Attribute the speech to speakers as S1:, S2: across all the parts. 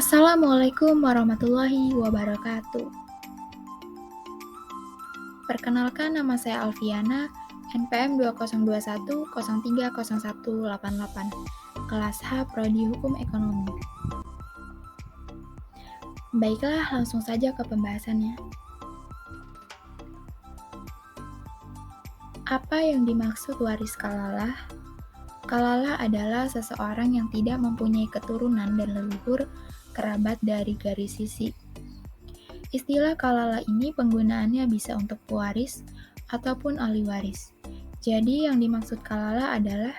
S1: Assalamualaikum warahmatullahi wabarakatuh. Perkenalkan, nama saya Alfiana, NPM 2021030188, kelas H Prodi Hukum Ekonomi. Baiklah, langsung saja ke pembahasannya. Apa yang dimaksud waris kalalah? Kalalah adalah seseorang yang tidak mempunyai keturunan dan leluhur kerabat dari garis sisi. Istilah kalalah ini penggunaannya bisa untuk pewaris ataupun ahli waris. Jadi yang dimaksud kalalah adalah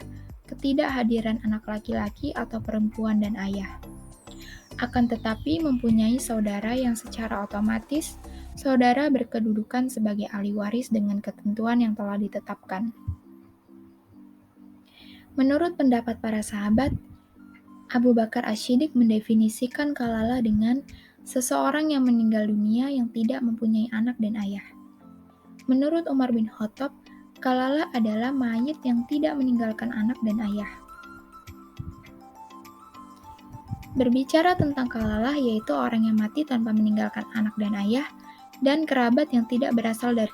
S1: ketidakhadiran anak laki-laki atau perempuan dan ayah. Akan tetapi mempunyai saudara yang secara otomatis saudara berkedudukan sebagai ahli waris dengan ketentuan yang telah ditetapkan. Menurut pendapat para sahabat, Abu Bakar Asy-Syiddiq mendefinisikan kalalah dengan seseorang yang meninggal dunia yang tidak mempunyai anak dan ayah. Menurut Umar bin Khattab, kalalah adalah mayit yang tidak meninggalkan anak dan ayah. Berbicara tentang kalalah yaitu orang yang mati tanpa meninggalkan anak dan ayah dan kerabat yang tidak berasal dari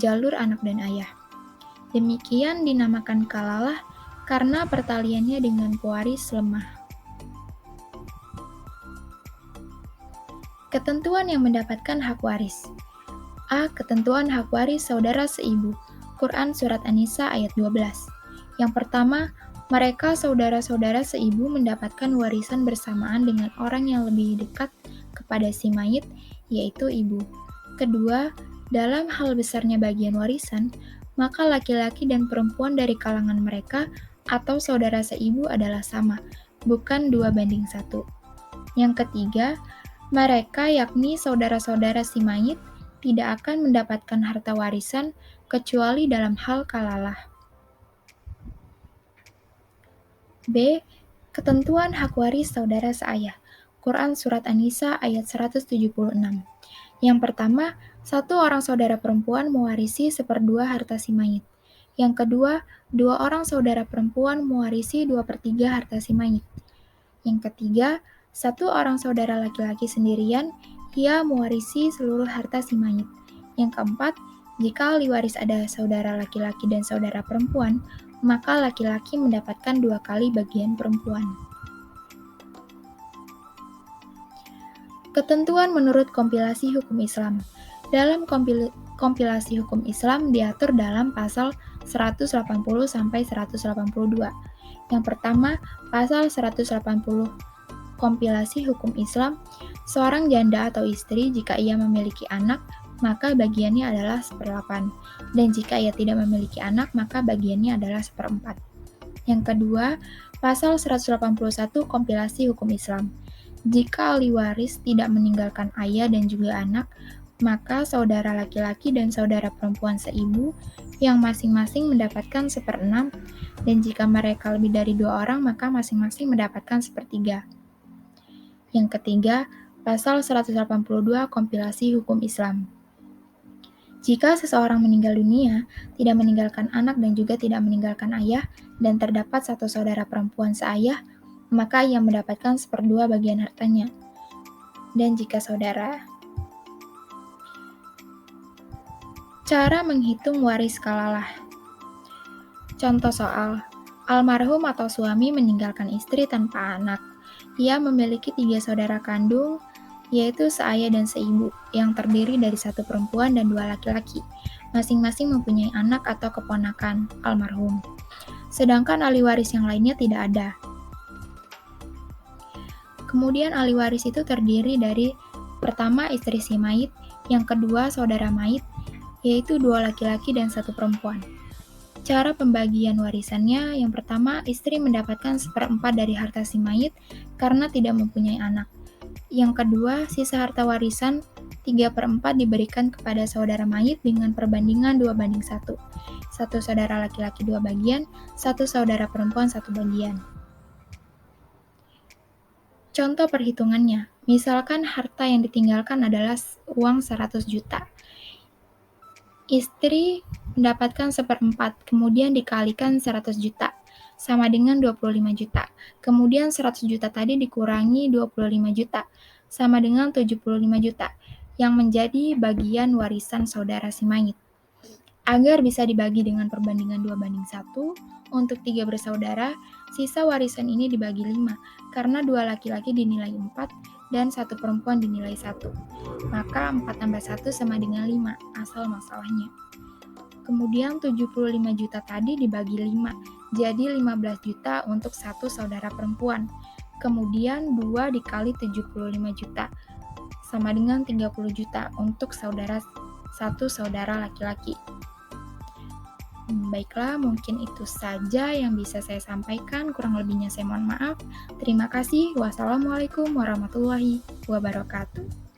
S1: jalur anak dan ayah. Demikian dinamakan kalalah karena pertaliannya dengan pewaris lemah. Ketentuan yang mendapatkan hak waris. A. Ketentuan hak waris saudara seibu. Quran Surat An-Nisa ayat 12. Yang pertama, mereka saudara-saudara seibu mendapatkan warisan bersamaan dengan orang yang lebih dekat kepada si mayit, yaitu ibu. Kedua, dalam hal besarnya bagian warisan, maka laki-laki dan perempuan dari kalangan mereka atau saudara seibu adalah sama, bukan 2:1. Yang ketiga, mereka yakni saudara-saudara si mayit tidak akan mendapatkan harta warisan kecuali dalam hal kalalah. B. Ketentuan hak waris saudara seayah. Quran Surat An-Nisa ayat 176. Yang pertama, satu orang saudara perempuan mewarisi 1/2 harta si mayit. Yang kedua, 2 orang saudara perempuan mewarisi 2/3 harta si mayit. Yang ketiga, 1 orang saudara laki-laki sendirian, ia mewarisi seluruh harta si mayit. Yang keempat, jika ahli waris ada saudara laki-laki dan saudara perempuan, maka laki-laki mendapatkan 2 kali bagian perempuan. Ketentuan menurut kompilasi hukum Islam. Dalam kompilasi hukum Islam diatur dalam pasal 180-182. Yang pertama, pasal 180 kompilasi hukum Islam, seorang janda atau istri jika ia memiliki anak, maka bagiannya adalah 1/8, dan jika ia tidak memiliki anak, maka bagiannya adalah 1/4. Yang kedua, pasal 181 kompilasi hukum Islam. Jika ahli waris tidak meninggalkan ayah dan juga anak, maka saudara laki-laki dan saudara perempuan seibu yang masing-masing mendapatkan 1/6, dan jika mereka lebih dari 2 orang, maka masing-masing mendapatkan 1/3. Yang ketiga, pasal 182 kompilasi hukum Islam. Jika seseorang meninggal dunia, tidak meninggalkan anak dan juga tidak meninggalkan ayah, dan terdapat 1 saudara perempuan seayah, maka ia mendapatkan 1/2 bagian hartanya. Dan jika saudara. Cara menghitung waris kalalah. Contoh soal, almarhum atau suami meninggalkan istri tanpa anak. Ia memiliki 3 saudara kandung, yaitu seayah dan seibu, yang terdiri dari 1 perempuan dan 2 laki-laki. Masing-masing mempunyai anak atau keponakan almarhum. Sedangkan ahli waris yang lainnya tidak ada. Kemudian ahli waris itu terdiri dari pertama istri si mayit, yang kedua saudara mayit, yaitu 2 laki-laki dan 1 perempuan. Cara pembagian warisannya, yang pertama, istri mendapatkan 1/4 dari harta si mayit karena tidak mempunyai anak. Yang kedua, sisa harta warisan 3/4 diberikan kepada saudara mayit dengan perbandingan 2:1. 1 saudara laki-laki 2 bagian, 1 saudara perempuan 1 bagian. Contoh perhitungannya, misalkan harta yang ditinggalkan adalah uang 100 juta. Istri mendapatkan 1/4, kemudian dikalikan 100 juta. sama dengan 25 juta. Kemudian 100 juta tadi dikurangi 25 juta, sama dengan 75 juta, yang menjadi bagian warisan saudara si mayit. Agar bisa dibagi dengan perbandingan 2:1, untuk 3 bersaudara, sisa warisan ini dibagi 5, karena 2 laki-laki dinilai 4 dan 1 perempuan dinilai 1. Maka 4 tambah 1 sama dengan 5, asal masalahnya. Kemudian 75 juta tadi dibagi 5, jadi 15 juta untuk 1 saudara perempuan. Kemudian 2 dikali 75 juta, sama dengan 30 juta untuk 1 saudara laki-laki. Baiklah, mungkin itu saja yang bisa saya sampaikan. Kurang lebihnya saya mohon maaf. Terima kasih. Wassalamualaikum warahmatullahi wabarakatuh.